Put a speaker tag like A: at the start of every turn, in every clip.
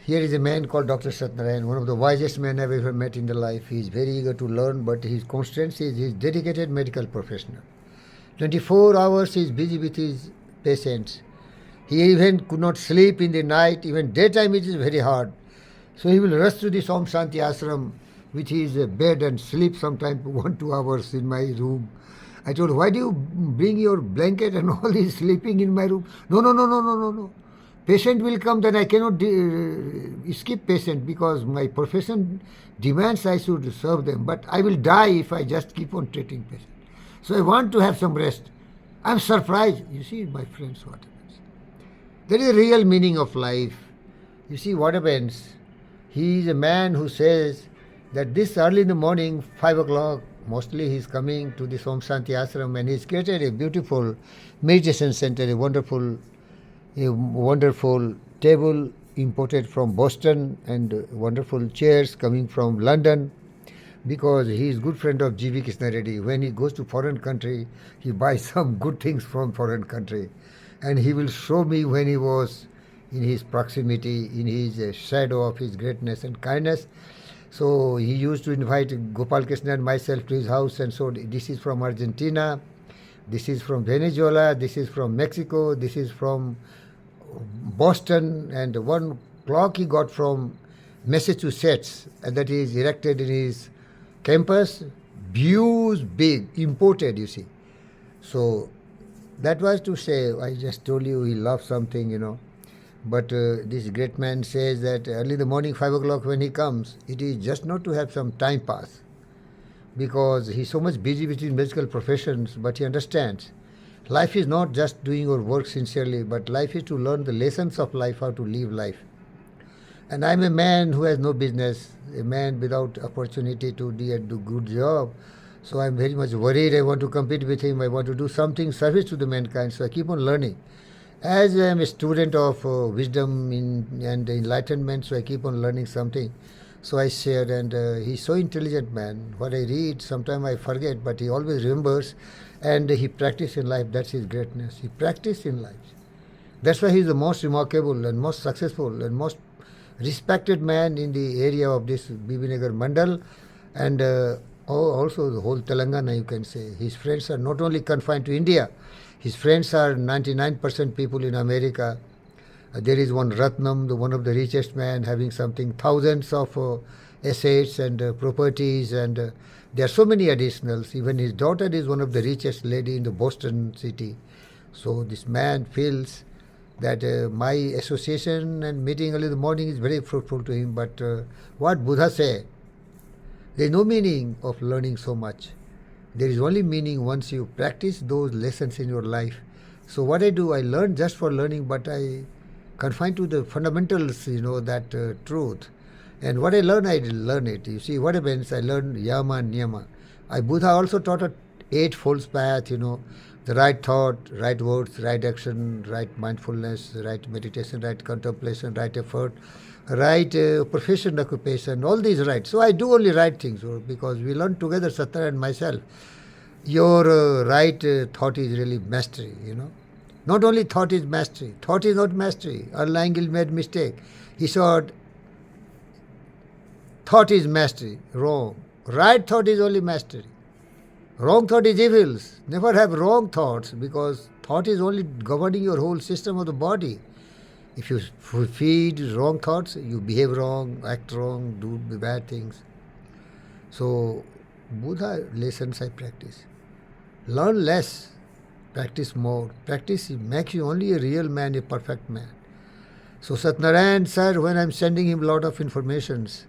A: Here is a man called Dr. Satnarayan, one of the wisest men I've ever met in the life. He is very eager to learn, but his constancy is his dedicated medical professional. 24 hours he is busy with his patients. He even could not sleep in the night, even daytime it is very hard. So he will rush to the Om Shanti Ashram with his bed and sleep sometimes 1-2 hours in my room. I told, why do you bring your blanket and all is sleeping in my room? No, no, no, no, no, no, no. Patient will come, then I cannot skip patient because my profession demands I should serve them. But I will die if I just keep on treating patient. So I want to have some rest. I'm surprised. You see, my friends, what happens? There is a real meaning of life. You see, what happens? He is a man who says that this early in the morning, 5 o'clock, mostly he's coming to this Om Shanti Ashram and he's created a beautiful meditation center, a wonderful table imported from Boston and wonderful chairs coming from London because he is good friend of G.V. Krishna Reddy. When he goes to foreign country, he buys some good things from foreign country and he will show me when he was in his proximity, in his shadow of his greatness and kindness. So he used to invite Gopal Krishna and myself to his house and so this is from Argentina, this is from Venezuela, this is from Mexico, this is from Boston, and one clock he got from Massachusetts and that is erected in his campus, views big, imported, you see. So that was to say, I just told you he loves something, you know. But this great man says that early in the morning, 5 o'clock when he comes, it is just not to have some time pass because he's so much busy with his medical professions, but he understands life is not just doing your work sincerely, but life is to learn the lessons of life, how to live life. And I'm a man who has no business, a man without opportunity to do a good job. So I'm very much worried. I want to compete with him. I want to do something, service to the mankind. So I keep on learning. As I am a student of wisdom and enlightenment, so I keep on learning something. So I shared, and he's so intelligent man. What I read, sometimes I forget, but he always remembers, and he practices in life. That's his greatness. He practices in life. That's why he's the most remarkable and most successful and most respected man in the area of this Bibinagar Mandal, and also the whole Telangana, you can say. His friends are not only confined to India. His friends are 99% people in America. There is one Ratnam, one of the richest man, having something thousands of assets and properties, and there are so many additionals. Even his daughter is one of the richest lady in the Boston city. So this man feels that my association and meeting early in the morning is very fruitful to him. But what Buddha say, there is no meaning of learning so much. There is only meaning once you practice those lessons in your life. So what I do, I learn just for learning, but I confine to the fundamentals, that truth. And what I learn it. You see, what happens, I learn yama and niyama. Buddha also taught a eightfold path, the right thought, right words, right action, right mindfulness, right meditation, right contemplation, right effort, right profession, occupation, all these rights. So I do only right things because we learn together, Satya and myself. Your right thought is really mastery, Not only thought is mastery. Thought is not mastery. Erlangel made mistake. He said, thought is mastery. Wrong. Right thought is only mastery. Wrong thought is evils. Never have wrong thoughts because thought is only governing your whole system of the body. If you feed wrong thoughts, you behave wrong, act wrong, do bad things. So, Buddha lessons I practice. Learn less, practice more. Practice makes you only a real man, a perfect man. So Satnarayan sir, when I'm sending him a lot of informations,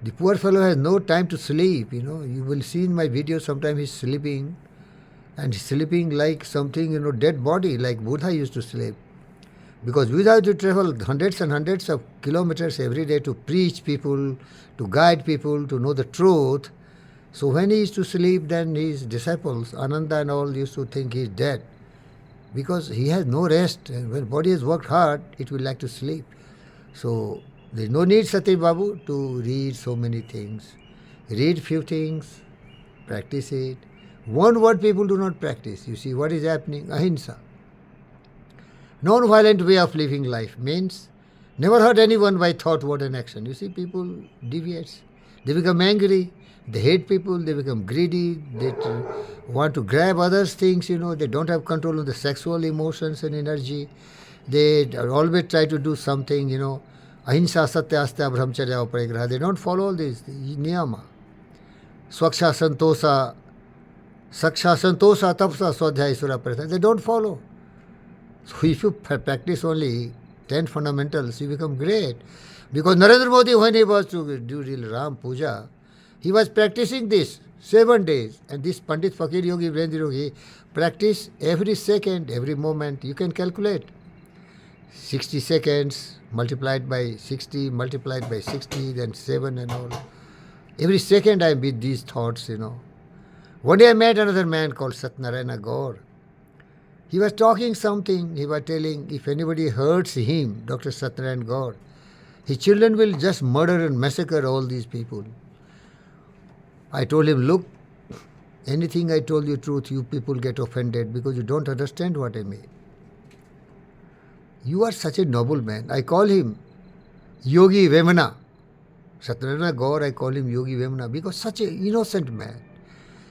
A: the poor fellow has no time to sleep, You will see in my video sometimes he's sleeping, and he's sleeping like something, dead body, like Buddha used to sleep. Because Buddha had to travel hundreds and hundreds of kilometers every day to preach people, to guide people, to know the truth. So when he used to sleep, then his disciples, Ananda and all, used to think he's dead. Because he has no rest, and when body has worked hard, it will like to sleep. So there's no need, Sati Babu, to read so many things. Read few things, practice it. One word people do not practice. You see what is happening? Ahimsa. Non-violent way of living life means Never hurt anyone by thought, word, and action. You see, people deviates. They become angry. They hate people. They become greedy. They want to grab others' things. They don't have control of the sexual emotions and energy. They always try to do something. Ahimsa, satya, astya, brahmacharya, parigraha. They don't follow all these niyama. Swaksha, santosa, tapsa, swadhyaya, sura, paritha. They don't follow. So if you practice only 10 fundamentals, you become great. Because Narendra Modi, when he was to do real Ram Puja, he was practicing this 7 days. And this Pandit Fakir Yogi Virendra Yogi practice every second, every moment. You can calculate. 60 seconds multiplied by 60, multiplied by 60, then 7 and all. Every second I am with these thoughts. One day I met another man called Satyanarayana Gaur. He was talking something. He was telling, if anybody hurts him, Dr. Satyanarayana Gaur, his children will just murder and massacre all these people. I told him, look, anything I told you truth, you people get offended because you don't understand what I mean. You are such a noble man. I call him Yogi Vemana. Satyanarayana Gaur, I call him Yogi Vemana because such an innocent man,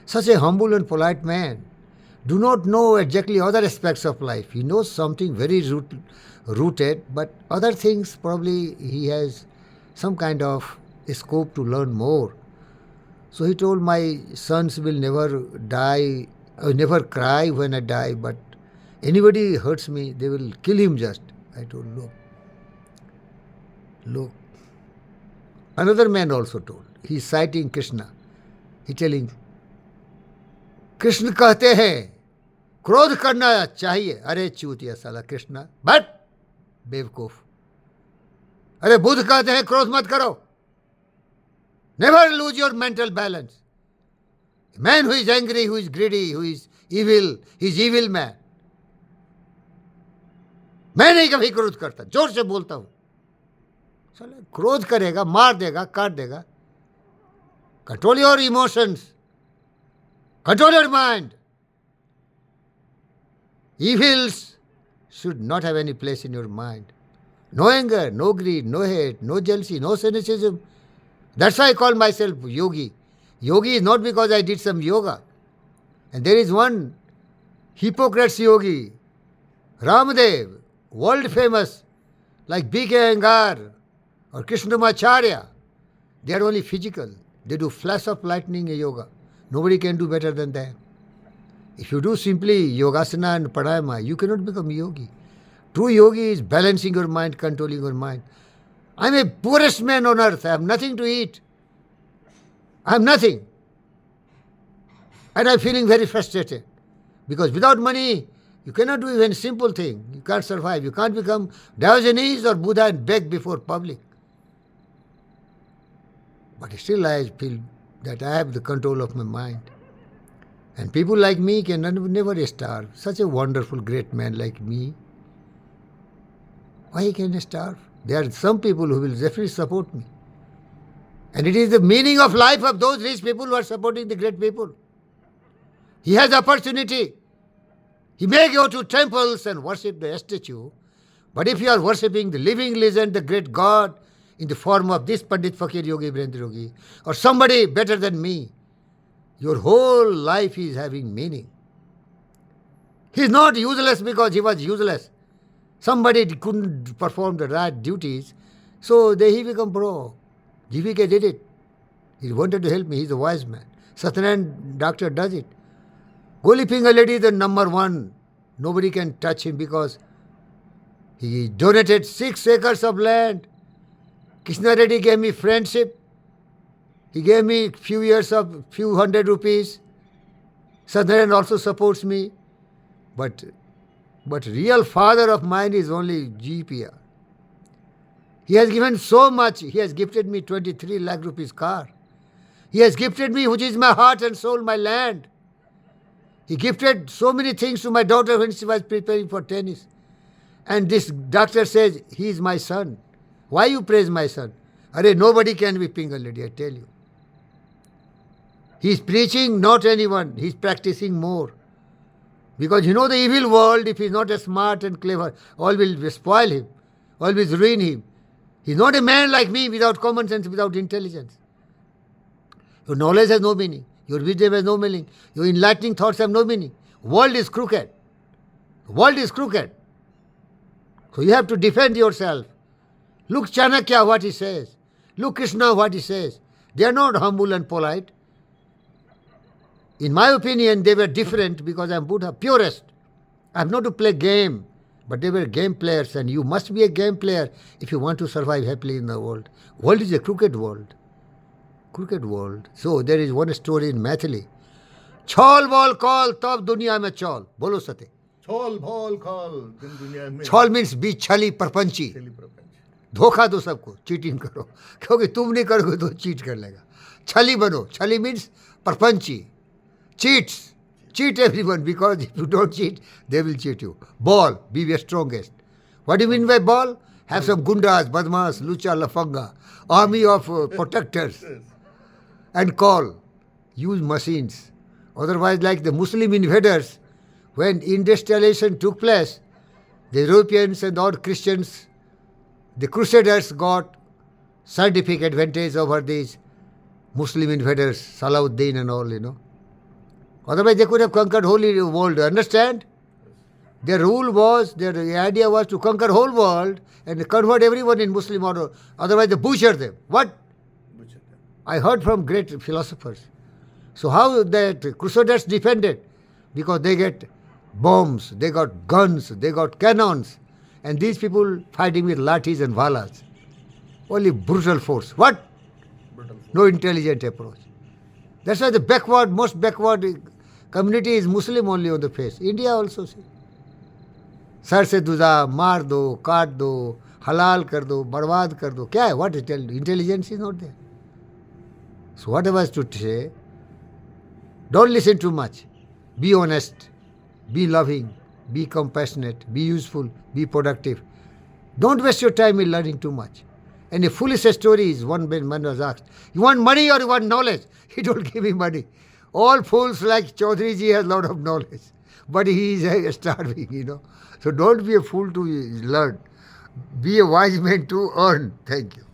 A: such a humble and polite man. Do not know exactly other aspects of life. He knows something very rooted, but other things probably he has some kind of scope to learn more. So he told, my sons will never die, never cry when I die, but anybody hurts me, they will kill him just. I told, look. Another man also told, he is citing Krishna. He telling, Krishna कहते हैं क्रोध करना चाहिए. अरे चूतिया साला Krishna, but बेवकूफ. अरे बुद्ध कहते हैं क्रोध मत करो. Never lose your mental balance. A man who is angry, who is greedy, who is evil, he is evil man. मैं नहीं कभी क्रोध करता, जोर से बोलता हूं. साला क्रोध करेगा, मार देगा, काट देगा. Control your emotions. Control your mind. Evils should not have any place in your mind. No anger, no greed, no hate, no jealousy, no cynicism. That's why I call myself yogi. Yogi is not because I did some yoga. And there is one Hippocrates yogi, Ramadev, world famous, like B.K. Iyengar or Krishnamacharya. They are only physical. They do flash of lightning yoga. Nobody can do better than that. If you do simply yogasana and pranayama, you cannot become yogi. True yogi is balancing your mind, controlling your mind. I am a poorest man on earth. I have nothing to eat. I have nothing. And I am feeling very frustrated. Because without money, you cannot do even simple thing. You can't survive. You can't become Diogenes or Buddha and beg before public. But still I feel that I have the control of my mind. And people like me can never starve. Such a wonderful, great man like me. Why he can starve? There are some people who will definitely support me. And it is the meaning of life of those rich people who are supporting the great people. He has opportunity. He may go to temples and worship the statue. But if you are worshipping the living legend, the great God, in the form of this Pandit Fakir Yogi Virendra Yogi, or somebody better than me, your whole life is having meaning. He is not useless because he was useless. Somebody couldn't perform the right duties, so he became broke. GVK did it. He wanted to help me. He's a wise man. Satyanarayana doctor does it. Goli Pingaledi is the number one. Nobody can touch him because he donated 6 acres of land. Krishna Reddy gave me friendship. He gave me few hundred rupees. Satyanarayana also supports me. But real father of mine is only GPR. He has given so much. He has gifted me 23 lakh rupees car. He has gifted me, which is my heart and soul, my land. He gifted so many things to my daughter when she was preparing for tennis. And this doctor says, he is my son. Why you praise my son? Arey, nobody can be Pingaledi, I tell you. He is preaching, not anyone. He is practicing more. Because you know the evil world, if he is not as smart and clever, all will spoil him, all will ruin him. He's not a man like me without common sense, without intelligence. Your knowledge has no meaning. Your wisdom has no meaning. Your enlightening thoughts have no meaning. World is crooked. World is crooked. So you have to defend yourself. Look Chanakya what he says. Look Krishna what he says. They are not humble and polite. In my opinion, they were different because I'm Buddha, purest. I'm not to play game, but they were game players, and you must be a game player if you want to survive happily in the world. World is a crooked world. Crooked world. So there is one story in Maithili. Chol bol call, tab duniya mein chol. Bolo sate.
B: Chol bol call, din duniya mein.
A: Chol means be chali parpanchi.
B: Chali prapanch.
A: धोखा दो सबको, cheating करो, क्योंकि तुम नहीं करोगे तो cheat कर लेगा. छली बनो. छली means परपंची. Cheats. Cheat everyone, because if you don't cheat, they will cheat you. Ball, be the strongest. What do you mean by ball? Have some gundas, badmas, lucha, lafanga, army of protectors, and call. Use machines. Otherwise, like the Muslim invaders, when industrialization took place, the Europeans and all Christians, the Crusaders got scientific advantage over these Muslim invaders, Salahuddin and all, you know. Otherwise, they could have conquered whole world. Understand? Their rule was, their idea was to conquer whole world and convert everyone in Muslim order. Otherwise, they butcher them. What?
B: Butcher them.
A: I heard from great philosophers. So how that Crusaders defended? Because they get bombs, they got guns, they got cannons. And these people fighting with lathis and valas. Only brutal force. What?
B: Brutal force.
A: No intelligent approach. That's why the backward, most backward community is Muslim only on the face. India also. See. Sir से दुजा मार दो, काट दो, हलाल कर दो, बर्बाद कर दो. क्या है? What intelligence is not there. So what I was to say, don't listen too much. Be honest, be loving, be compassionate, be useful, be productive. Don't waste your time in learning too much. And a foolish story is one man was asked, you want money or you want knowledge? He don't give me money. All fools like Chaudhary ji has a lot of knowledge, but he is starving, you know. So don't be a fool to learn. Be a wise man to earn. Thank you.